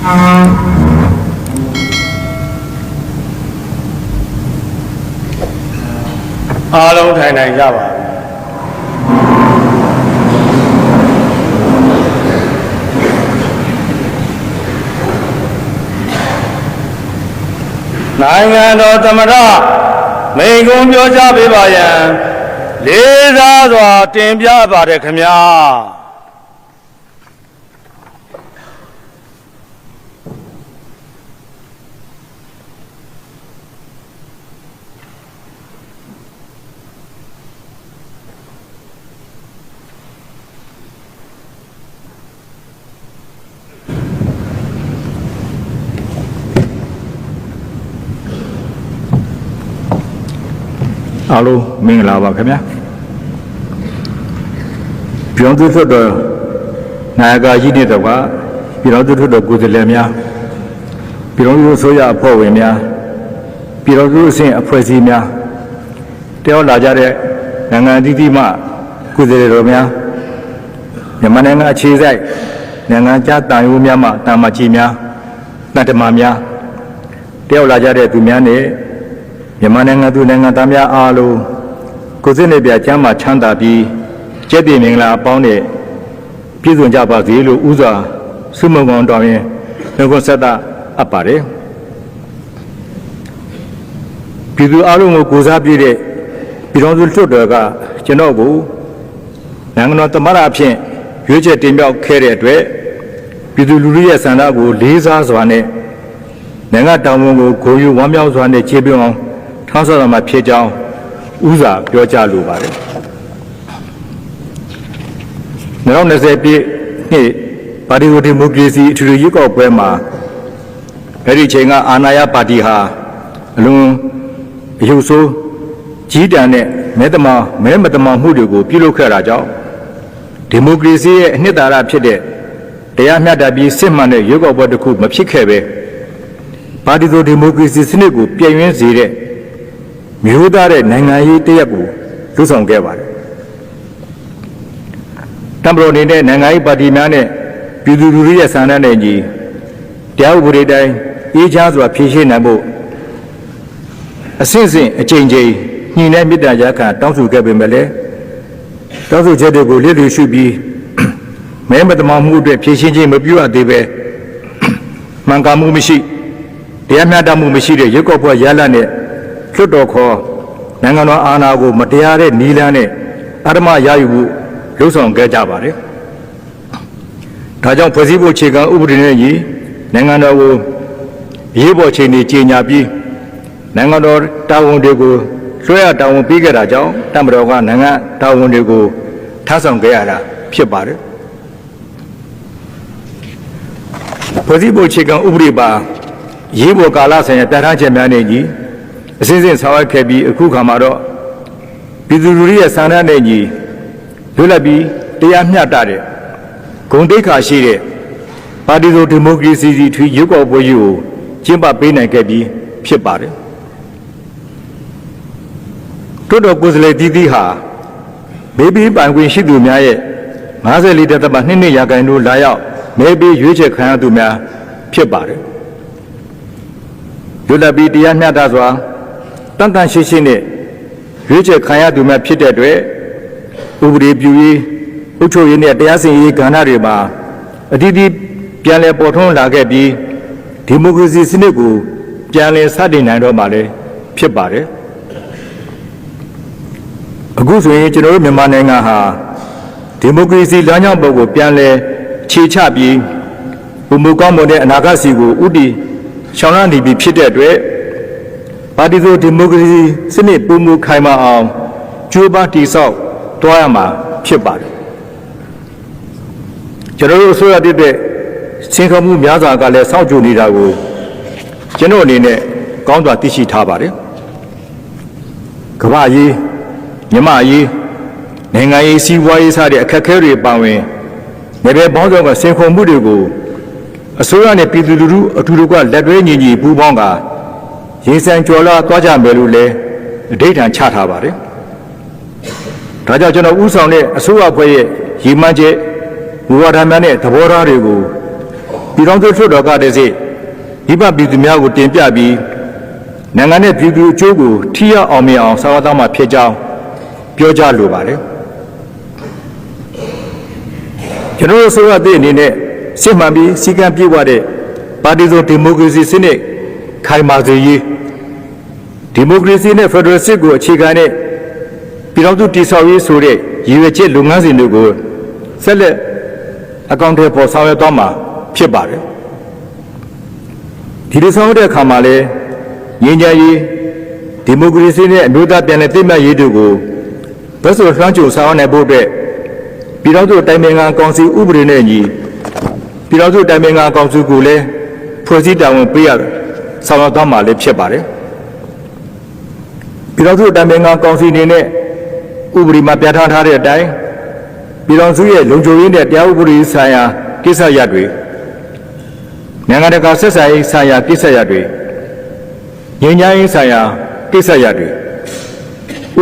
အားလုံးထိုင်နိုင်ကြပါနိုင်ငံတော်သမ္မတမိန့်ခွန်းပြောကြားပေးပါရန်လေးစားစွာတင်ပြပါတယ်ခင်ဗျာအားလုံးမင်္ဂလာပါခင်ဗျာပြည်တော်စုတော်နာယကကြီးတဲ့တော့ကပြည်တော်စုတော်ကိုယ်စားလှယ်များပြည်တော်စုအစိုးရအဖွဲ့ဝင်များပြည်တော်စုအဆင့်အဖွဲ့အစည်းများတယောက်လာကြတဲ့နိုင်ငံအသီးသီးမှကိုယ်စားလှယ်တော်များမြန်မာနိုင်ငံအခြေစိုက်နိုင်ငံခြားတန်ရိုးများမှတာမကြီးများတန်တမာများတယောက်လာကြတဲ့သူများနဲ့မြန်မာနိုင်ငံသူနိုင်ငံသားများအားလုံးကိုယ်စိတ်နှပြချမ်းသာချမ်းသာပြီးကျက်တည်မင်္ဂလာအပေါင်းနဲ့ပြည့်စုံကြပါစေလို့ဥစွာဆုမွန်ကောင်းတောင်းရင်နှုတ်ဆက်တာအပ်ပါတယ်ပြည်သူအားလုံးကိုကိုစားပြည့်တဲ့ပြည်တော်စုလွှတ်တော်ကကျွန်တော်ကိုနိုင်ငံတော်သမ္မတအဖြစ်ရွေးချယ်တင်မြှောက်ခဲ့တဲ့အတွက်ပြည်သူလူထုရဲ့ဆန္ဒကိုလေးစားစွာနဲ့နိုင်ငံတော်ဝန်ကိုဂုဏ်ယူဝမ်းမြောက်စွာနဲ့ခြေပြုံးအောင်ထောက်ဆတော်မှာဖြစ်ကြောင်းဥစွာပြောကြားလိုပါတယ်2020ပြည့်နှစ်ပါတီဒီမိုကရေစီအထွေထွေရွေးကောက်ပွဲမှာအဲ့ဒီချိန်ကအာဏာရပါတီဟာအလွန်အယုဆိုးကြီးတန်းတဲ့မဲမတမာမှုတွေကိုပြုလုပ်ခဲ့တာကြောင့်ဒီမိုကရေစီရဲ့အနှစ်သာရဖြစ်တဲ့တရားမျှတပြီးစစ်မှန်တဲ့ရွေးကောက်ပွဲတစ်ခုမဖြစ်ခဲ့ပဲပါတီဒီမိုကရေစီစနစ်ကိုပြည့်ဝန်းစေတဲ့မျိုးသားတဲ့နိုင်ငံရေးတရက်ကိုလှုပ်ဆောင်ခဲ့ပါတယ်တမ္ပတော်နေတဲ့နိုင်ငံရေးပါတီများနဲ့ပြည်သူလူထုရဲ့ဆန္ဒနဲ့ညီတရားဥပဒေတိုင်းအေးချမ်းစွာဖြည့်ရှင်းနိုင်ဖို့အစဉ်စဉ်အကြိမ်ကြိမ်ညှိနှိုင်းမြစ်တာကြားခံတောင်းဆိုခဲ့ပေမဲ့လည်းတောင်းဆိုချက်တွေကိုလျှို့ရှုပြီးမဲမတမာမှုအတွက်ဖြည့်ရှင်းခြင်းမပြုရသေးပဲမှန်ကန်မှုမရှိတရားမျှတမှုမရှိတဲ့ရွေးကောက်ပွဲရလဒ်နဲ့လွှတ်တော်ခေါ်နိုင်ငံတော်အာဏာကိုမတရားတဲ့နီလန်းနဲ့အဓမ္မရယူမှုလှုံ့ဆော်ခဲ့ကြပါတယ်။ဒါကြောင့်ဖွဲ့စည်းပုံအခြေခံဥပဒေနဲ့ညီနိုင်ငံတော်ကိုရေးပေါ်ချိန်တွေကြီးညာပြီးနိုင်ငံတော်တာဝန်တွေကိုလွှဲရတာဝန်ပေးခဲ့တာကြောင့်တမတော်ကနိုင်ငံတာဝန်တွေကိုထမ်းဆောင်ခဲ့ရတာဖြစ်ပါတယ်။ဖွဲ့စည်းပုံအခြေခံဥပဒေပါရေးပေါ်ကာလဆိုင်ရာပြဋ္ဌာန်းချက်များနဲ့ညီအစဉ်စဉ်ဆောင်ရွက်ခဲ့ပြီးအခုခါမှာတော့ပြည်သူလူထုရဲ့ဆန္ဒနဲ့ညီလွတ်လပ်ပြီးတရားမျှတတဲ့ဂုဏ်သိက္ခာရှိတဲ့ပါတီဒီမိုကရေစီထွေရွေးကောက်ပွဲကြီးကိုကျင်းပပေးနိုင်ခဲ့ပြီးဖြစ်ပါတယ်။တို့တော်ကိုယ်စားလှယ်တီးတီးဟာမေဘီပိုင်ခွင့်ရှိသူများရဲ့54.2%လာရောက်မဲပေးရွေးချယ်ခံရသူများဖြစ်ပါတယ်။လွတ်လပ်ပြီးတရားမျှတစွာတန်တန်ရှင်းရှင်းနဲ့ရွေးချယ်ခံရသူများဖြစ်တဲ့အတွက်ဥပဒေပြုရေးအုပ်ချုပ်ရေးနဲ့တရားစီရင်ရေးကဏ္ဍတွေမှာအသီးသီးပြန်လည်ပေါ်ထွန်းလာခဲ့ပြီးဒီမိုကရေစီစနစ်ကိုပြန်လည်စတင်နိုင်တော့မှလည်းဖြစ်ပါတယ်အခုဆိုရင်ကျွန်တော်တို့မြန်မာနိုင်ငံဟာဒီမိုကရေစီလမ်းကြောင်းပေါ်ကိုပြန်လည်ခြေချပြီးပုံမကောင်းမွန်တဲ့အနာဂတ်စီကိုဥတည်ရှောင်လန်းနေပြီဖြစ်တဲ့အတွက်ပါတီဒီမိုကရေစီစနစ်ပုံမခိုင်မာအောင်ကြိုးပမ်းတည်ဆောက်တွားရမှာဖြစ်ပါတယ်ကျွန်တော်တို့အစိုးရတဲ့စင်ခံမှုများစွာကလည်းစောင့်ကြိုနေတာကိုကျွန်တော်အနေနဲ့ကောင်းစွာသိရှိထားပါတယ်ကမ္ဘာရေးမြန်မာရေးနိုင်ငံရေးစီးပွားရေးစတဲ့အခက်အခဲတွေပါဝင်နယ်ပယ်ပေါင်းစုံကစင်ခုံမှုတွေကိုအစိုးရနဲ့ပြည်သူလူထုအထူးကလက်တွဲညီညီပူးပေါင်းကရေစံကျော်လာသွားကြမယ်လို့လည်းအဓိဋ္ဌာန်ချထားပါတယ်။ဒါကြောင့်ကျွန်တော်ဥဆောင်တဲ့အစိုးရအဖွဲ့ရဲ့ရည်မှန်းချက်မူဝါဒများနဲ့သဘောထားတွေကို ပြည်ထောင်စုလွှတ်တော်ကတည်းကဒီပပြည်သူများကိုတင်ပြပြီးနိုင်ငံနဲ့ပြည်သူအကျိုးကိုထိရောက်အောင်မြင်အောင်ဆောင်ရွက်သွားမှာဖြစ်ကြောင်းပြောကြားလိုပါတယ်ကျွန်တော်တို့ဆိုရတဲ့အနေနဲ့စစ်မှန်ပြီးစည်းကမ်းပြည့်ဝတဲ့ပါတီစုံဒီမိုကရေစီစနစ်ခိုင်မာစေရေးဒီမိုကရေစီနဲ့ဖက်ဒရယ်စစ်ကိုအခြေခံတဲ့ပြည်ထောင်စုတည်ဆောက်ရေးဆိုတဲ့ရည်ရွယ်ချက်လုပ်ငန်းစဉ်တွေကိုဆက်လက်အကောင့်ထဲပေါ်ဆောင်ရွက်သွားမှာဖြစ်ပါတယ်ဒီလိုဆောင်ရွက်တဲ့အခါမှာလည်းငြိမ်းချမ်းရေးဒီမိုကရေစီနဲ့အမျိုးသားပြန်လည်တည်မြဲရေးတို့ကိုဘက်ဆိုလွှမ်းခြုံဆောင်ရွက်နိုင်ဖို့အတွက်ပြည်ထောင်စုတိုင်ပင်ခံကောင်စီဥပဒေနဲ့ညီပြည်ထောင်စုတိုင်ပင်ခံကောင်စီကိုလည်းဖွဲ့စည်းတာဝန်ပေးရဆောင်ရွက်သွားမှာလည်းဖြစ်ပါတယ်ပြည်ထောင်စုတိုင်ပင်ခံကောင်စီအနေနဲ့ဥပဒေမှာပြဋ္ဌာန်းထားတဲ့အတိုင်းပြည်ထောင်စုရဲ့လုံခြုံရေးနဲ့တရားဥပဒေဆိုင်ရာကိစ္စရပ်တွေနိုင်ငံတကာဆက်ဆံရေးဆိုင်ရာကိစ္စရပ်တွေငြိမ်းချမ်းရေးဆိုင်ရာကိစ္စရပ်တွေ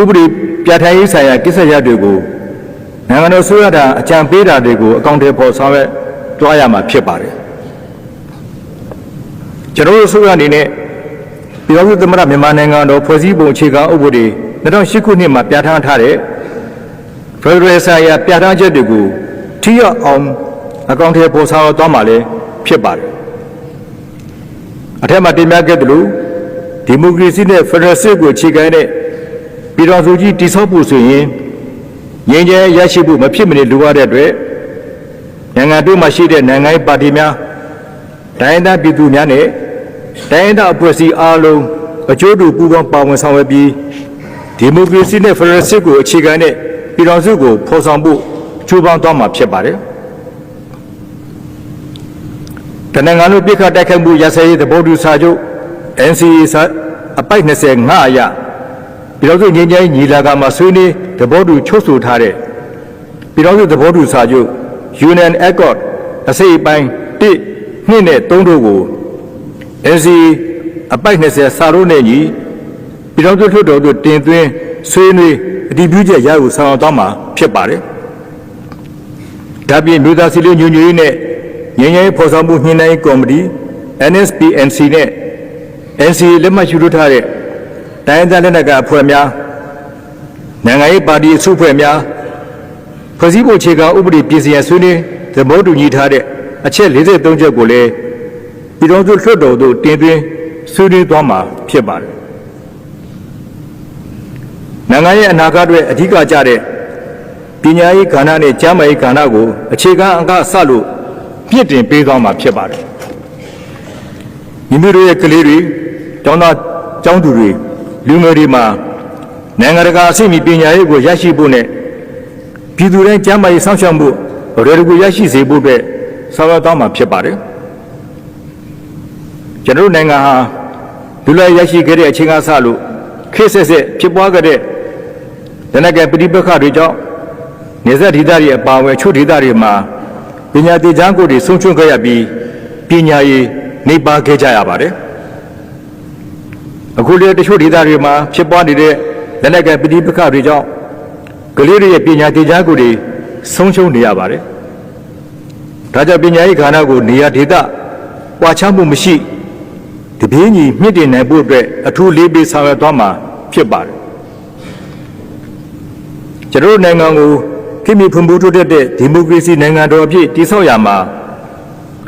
ဥပဒေပြဋ္ဌာန်းရေးဆိုင်ရာကိစ္စရပ်တွေကိုနိုင်ငံတော်ဆိုရတာအကြံပေးတာတွေကိုအကောင့်ထဲပေါ်ဆောင်ရွက်တွားရမှာဖြစ်ပါတယ်ကျွန်တော်တို့ဆိုရအနေနဲ့ပြည်ထောင်စုသမ္မတမြန်မာနိုင်ငံတော်ဖွဲ့စည်းပုံအခြေခံဥပဒေ2008ခုနှစ်မှာပြဋ္ဌာန်းထားတဲ့ဖက်ဒရယ်ဆိုင်ရာပြဋ္ဌာန်းချက်တွေကိုထိရောက်အောင်အကောင့်ထဲပေါ်ဆောင်သွားမှာလည်းဖြစ်ပါတယ်အထက်မှာတင်ပြခဲ့သလိုဒီမိုကရေစီနဲ့ဖက်ဒရယ်စစ်ကိုအခြေခံတဲ့ပြည်ထောင်စုကြီးတည်ဆောက်ဖို့ဆိုရင်ငြိမ်းချမ်းရရှိဖို့မဖြစ်မနေလိုအပ်တဲ့အတွက်နိုင်ငံတို့မှာရှိတဲ့နိုင်ငံရေးပါတီများတိုင်းဒေသပြည်သူများနဲ့တိုင်းဒေသအဖွဲ့အစည်းအားလုံးအကျိုးတူပူးပေါင်းပါဝင်ဆောင်ရွက်ပြီးဒီမိုကရေစီနဲ့ဖက်ဒရယ်စစ်ကိုအခြေခံတဲ့ပြည်ထောင်စုကိုဖော်ဆောင်ဖို့ကြိုးပမ်းသွားမှာဖြစ်ပါတယ်တနင်္ဂနွေပြည်ခတိုက်ခိုက်မှုရစရေးသဘောတူစာချုပ် NCA အပိုက်25အရပြည်ထောင်စုငြိမ်းချမ်းရေးညီလာခံမှာဆွေးနွေးသဘောတူချုပ်ဆိုထားတဲ့ပြည်ထောင်စုသဘောတူစာချုပ် Union Accord အစိတ်အပိုင်း1 2နဲ့3တို့ကို NCA အပိုက်20စာတို့နဲ့ညီပြည်ထောင်စုလွှတ်တော်သို့တင်သွင်းဆွေးနွေးအတည်ပြုချက်ရယူဆောင်သွားမှာဖြစ်ပါတယ်။ဒါပြင်မြို့သားစီလုံးညွှန်ရေးနဲ့ငြိမ်းချမ်းရေးဖော်ဆောင်မှုညှိနှိုင်းရေးကော်မတီ NSPNC နဲ့ NCA လက်မှတ်ရေးထိုးထားတဲ့တိုင်းဒေသလက်နက်ကိုင်အဖွဲ့များနိုင်ငံရေးပါတီအစုအဖွဲ့များဖွဲ့စည်းပုံအခြေခံဥပဒေပြင်ဆင်ရဆွေးနွေးသဘောတူညီထားတဲ့အချက်43ချက်ကိုလည်းပြည်ထောင်စုလွှတ်တော်သို့တင်သွင်းဆွေးနွေးသွားမှာဖြစ်ပါတယ်နိုင်ငံရဲ့အနာဂတ်အတွက်အဓိကကျတဲ့ပညာရေးကဏ္ဍနဲ့ကျန်းမာရေးကဏ္ဍကိုအခြေခံအကဆလို့ပြည့်တင်ပေးသွားမှာဖြစ်ပါတယ်မိမိတို့ရဲ့ကလေးတွေကျောင်းသားကျောင်းသူတွေလူငယ်တွေမှာနိုင်ငံတကာအဆင့်မီပညာရေးကိုရရှိဖို့နဲ့ပြည်သူတိုင်းကျန်းမာရေးစောင့်ရှောက်မှုအရေတကူရရှိစေဖို့အတွက်ဆောင်ရွက်သွားမှာဖြစ်ပါတယ်ကျွန်တော်တို့နိုင်ငံဟာလူလိုက်ရရှိခဲ့တဲ့အခြေခံဆလို့ခေတ်ဆက်ဆက်ဖြစ်ပွားခဲ့တဲ့လက်နက်ကိုင်ပဋိပက္ခတွေကြောင့်နေဆက်ဒေသတွေအပါအဝင်ချို့ဒေသတွေမှာပညာသင်ကြားကိုတွေဆုံးရှုံးခဲ့ရပြီးပညာရေးနှိပ်ပါခဲ့ကြရပါတယ်အခုလည်းတချို့ဒေသတွေမှာဖြစ်ပွားနေတဲ့လက်နက်ကိုင်ပဋိပက္ခတွေကြောင့်ကလေးတွေရဲ့ပညာသင်ကြားကိုတွေဆုံးရှုံးနေရပါတယ်ဒါကြောင့်ပညာရေးဌာနကိုနေရာဒေသပွားချမှုမရှိတပြေးညီမြင့်တင်နိုင်ဖို့အတွက်အထူးလေးပေးဆောင်ရွက်သွားမှာဖြစ်ပါတယ်ကျွန်တော်တို့နိုင်ငံကိုခေတ်မီဖွံ့ဖြိုးတိုးတက်တဲ့ဒီမိုကရေစီနိုင်ငံတော်အဖြစ်တည်ဆောက်ရမှာ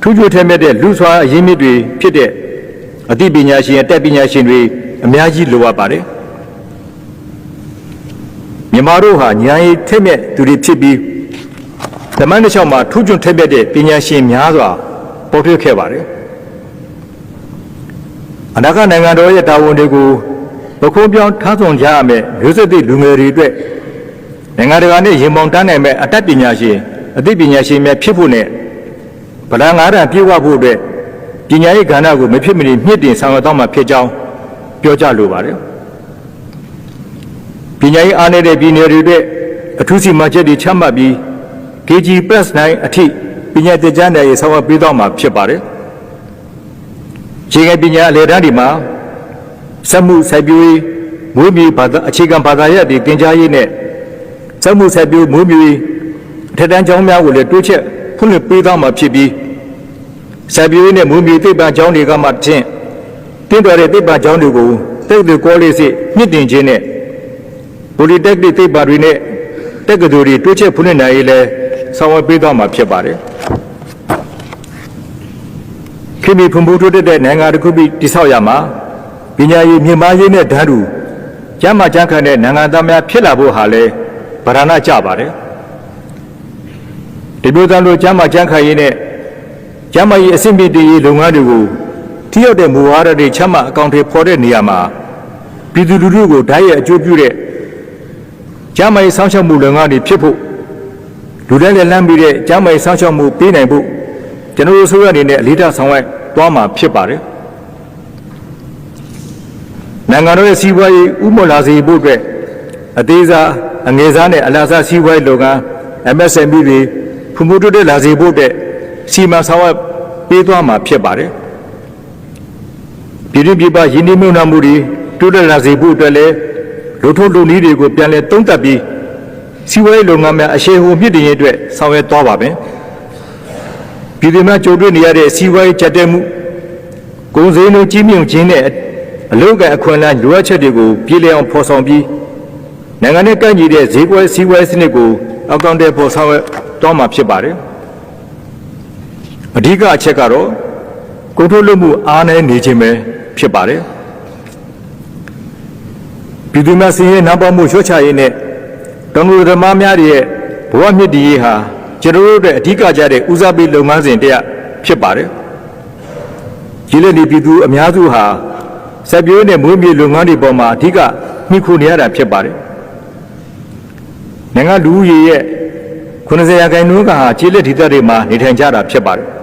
ထူးခြားထက်မြက်တဲ့လူ့စွမ်းအရင်းမြစ်တွေဖြစ်တဲ့အသိပညာရှင်အတတ်ပညာရှင်တွေအများကြီးလိုအပ်ပါတယ်မြန်မာတို့ဟာဉာဏ်ရည်ထက်မြက်သူတွေဖြစ်ပြီးဓမ္မတစ်လျှောက်မှာထူးချွန်ထက်မြက်တဲ့ပညာရှင်များစွာပေါ်ထွက်ခဲ့ပါတယ်အနာဂတ်နိုင်ငံတော်ရဲ့တာဝန်တွေကိုပခုံးပြောင်းထားဆောင်ကြရမယ်မျိုးဆက်သစ်လူငယ်တွေအတွက်နိုင်ငံတကာနဲ့ရင်ပေါင်တန်းနိုင်မဲ့အတတ်ပညာရှင်အသိပညာရှင်များဖြစ်ဖို့နဲ့ဗလာ9တန်ပြည့်ဝဖို့အတွက်ပညာရေးကဏ္ဍကိုမဖြစ်မနေမြင့်တင်ဆောင်ရွက်သွားမှာဖြစ်ကြောင်းပြောကြားလိုပါတယ်ပညာရေးအားနည်းတဲ့ပြည်နယ်တွေအတွက်အထူးစီမံချက်တွေချမှတ်ပြီး KG+9 အထိပညာသင်ကြားနိုင်ရေးဆောင်ရွက်ပေးသွားမှာဖြစ်ပါတယ်အခြေခံပညာအလယ်တန်းတွေမှာစက်မှုစိုက်ပျိုးရေးမွေးမြူဘာသာအခြေခံဘာသာရပ်တွေသင်ကြားရေးနဲ့စက်မှုစိုက်ပျိုးမွေးမြူရေးထက်တန်းကျောင်းများကိုလည်းတိုးချဲ့ဖွင့်လှစ်ပေးသွားမှာဖြစ်ပြီး စိုက်ပျိုးရေးနဲ့မွေးမြူသိပ္ပံကျောင်းတွေကမှချင်းတင့်တော်တဲ့သိပ္ပံကျောင်းတွေကိုတက္ကသိုလ်ကောလိပ်စစ်မြင့်တင်ခြင်းနဲ့ Polytechnic သိပ္ပံတွေနဲ့တက္ကသိုလ်တွေတိုးချဲ့ဖွင့်လှစ်နိုင်ရေးလဲဆောင်ရွက်ပေးသွားမှာဖြစ်ပါတယ်ခေတ်မီဖွံ့ဖြိုးတိုးတက်တဲ့နိုင်ငံတစ်ခုပြည်တည်ဆောက်ရမှာပညာရေးမြင့်မားရေးနဲ့ဓာတ်တူကျမ်းမာကြံ့ခိုင်တဲ့နိုင်ငံသားများဖြစ်လာဖို့ဟာလဲဗရဏကြပါတယ်ဒီလိုသားလို့ကျမ်းမာကြံ့ခိုင်ရေးနဲ့ကျမ်းမာရေးအဆင့်မြင့်တည်ရေးလုပ်ငန်းတွေကိုထိရောက်တဲ့မူဝါဒတွေချမှတ်အကောင့်တွေဖော်တဲ့နေရာမှာပြည်သူလူထုကိုဓာတ်ရဲ့အကျိုးပြုတဲ့ကျမ်းမာရေးစောင့်ရှောက်မှုလုပ်ငန်းတွေဖြစ်ဖို့လူတိုင်းလက်လန်းပြီးတဲ့ကျမ်းမာရေးစောင့်ရှောက်မှုပေးနိုင်ဖို့ကျွန်တော်တို့ဆိုရအနေနဲ့အလေးထားဆောင်ရွက်သွားမှာဖြစ်ပါတယ်နိုင်ငံတော်ရဲ့စီးပွားရေးဥမ္မာလာစေဖို့အတွက်အသေးစားအငယ်စားနဲ့အလတ်စားစီးပွားရေးလုပ်ငန်း MSME တွေဖွံ့ဖြိုးတိုးတက်လာစေဖို့အတွက်စီမံဆောင်ရွက်ပေးသွားမှာဖြစ်ပါတယ်ပြည်တွင်းပြည်ပယင်းနှိမ့်မြုံနှံမှုတွေတိုးတက်လာစေဖို့အတွက်လည်းလူထုလူနည်းတွေကိုပြန်လည်သုံးသပ်ပြီးစီးပွားရေးလုပ်ငန်းများအရှိန်ဟုန်မြင့်တင်ရေးအတွက်ဆောင်ရွက်သွားပါမယ်ပြည်သူများကြုံတွေ့နေရတဲ့စီးပွားရေးကျပ်တဲမှုကုန်စည်နှုန်းကြီးမြင့်ခြင်းနဲ့အလုပ်အခွင့်အလမ်းလိုအပ်ချက်တွေကိုပြည်လည်အောင်ဖော်ဆောင်ပြီးနိုင်ငံနဲ့ကန့်ညီတဲ့ဈေးကွက်စီးပွားရေးစနစ်ကိုအကောင့်တွေပေါ်ဆောင်ရွက်သွားမှာဖြစ်ပါတယ်အဓိကအချက်ကတော့ကုန်ထုတ်လုပ်မှုအားနည်းနေခြင်းပဲဖြစ်ပါတယ်ပြည်သူများစည်ရေးနောက်ပေါမှုလျှော့ချရေးနဲ့တောင်သူသမားများရဲ့ဘဝမြင့်တည်ရေးဟာကျွန်တော်တို့အတွက်အဓိကကျတဲ့ဦးစားပေးလုပ်ငန်းစဉ်တစ်ရပ်ဖြစ်ပါတယ်ရည်လက်နေပြည်သူအများစုဟာစက်ပြိုးနဲ့မွေးမြူလုပ်ငန်းတွေပေါ်မှာအဓိကမှီခိုနေရတာဖြစ်ပါတယ်နိုင်ငံလူဦးရေရဲ့90%ကဟာကျေးလက်ဒေသတွေမှာနေထိုင်ကြတာဖြစ်ပါတယ်